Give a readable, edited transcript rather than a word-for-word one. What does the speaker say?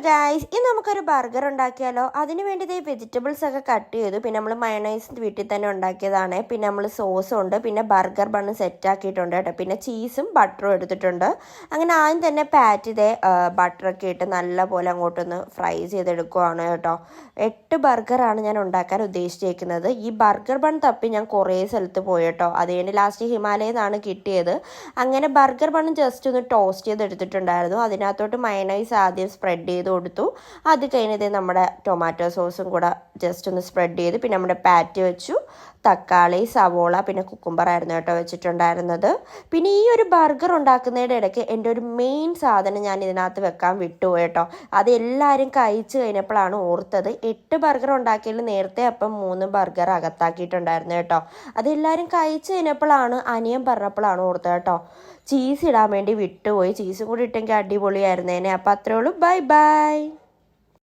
Guys, ഇന്ന് നമുക്കൊരു burger ഉണ്ടാക്കിയാലോ. അതിന് വേണ്ടി ഈ വെജിറ്റബിൾസ് ഒക്കെ കട്ട് ചെയ്തു. പിന്നെ നമ്മൾ മയണൈസ് വീട്ടിൽ തന്നെ ഉണ്ടാക്കിയതാണ്. പിന്നെ നമ്മൾ സോസും ഉണ്ട്, പിന്നെ ബർഗർ ബണ്ണ് സെറ്റ് ആക്കിയിട്ടുണ്ട് കേട്ടോ. പിന്നെ ചീസും ബട്ടറും എടുത്തിട്ടുണ്ട്. അങ്ങനെ ആദ്യം തന്നെ പാറ്റ് ചെയ്തേ ബട്ടറൊക്കെ ഇട്ട് നല്ലപോലെ അങ്ങോട്ടൊന്ന് ഫ്രൈ ചെയ്തെടുക്കുവാണ് കേട്ടോ. 8 ബർഗറാണ് ഞാൻ ഉണ്ടാക്കാൻ ഉദ്ദേശിച്ചിരിക്കുന്നത്. ഈ ബർഗർ ബൺ തപ്പി ഞാൻ കുറേ സ്ഥലത്ത് പോയി കേട്ടോ. അത് കഴിഞ്ഞ് ലാസ്റ്റ് ഹിമാലയിൽ നിന്നാണ് കിട്ടിയത്. അങ്ങനെ ബർഗർ ബണ്ണ് ജസ്റ്റ് ഒന്ന് ടോസ്റ്റ് ചെയ്തെടുത്തിട്ടുണ്ടായിരുന്നു. അതിനകത്തോട്ട് മയണൈസ് ആദ്യം സ്പ്രെഡ് ചെയ്ത് കൊടുത്തു. അത് കഴിഞ്ഞത് നമ്മുടെ ടൊമാറ്റോ സോസും കൂടെ ജസ്റ്റ് ഒന്ന് സ്പ്രെഡ് ചെയ്ത് പിന്നെ നമ്മുടെ പാറ്റ് വെച്ചു. തക്കാളി, സവോള, പിന്നെ കുക്കുംബർ ആയിരുന്നു കേട്ടോ വെച്ചിട്ടുണ്ടായിരുന്നത്. പിന്നെ ഈ ഒരു ബർഗർ ഉണ്ടാക്കുന്നതിൻ്റെ ഇടയ്ക്ക് എൻ്റെ ഒരു മെയിൻ സാധനം ഞാൻ ഇതിനകത്ത് വെക്കാൻ വിട്ടുപോയി കേട്ടോ. അത് എല്ലാവരും കഴിച്ച് കഴിഞ്ഞപ്പോഴാണ് ഓർത്തത്. 8 ബർഗർ ഉണ്ടാക്കിയതിൽ നേരത്തെ അപ്പം 3 ബർഗർ അകത്താക്കിയിട്ടുണ്ടായിരുന്നു കേട്ടോ. അതെല്ലാവരും കഴിച്ച് കഴിഞ്ഞപ്പോഴാണ് അനിയൻ പറഞ്ഞപ്പോഴാണ് ഓർത്തത് കേട്ടോ. ചീസ് ഇടാൻ വേണ്ടി വിട്ടുപോയി. ചീസും കൂടി ഇട്ടെങ്കിൽ അടിപൊളിയായിരുന്നേനെ. അപ്പം അത്രേ ഉള്ളൂ. Bye bye.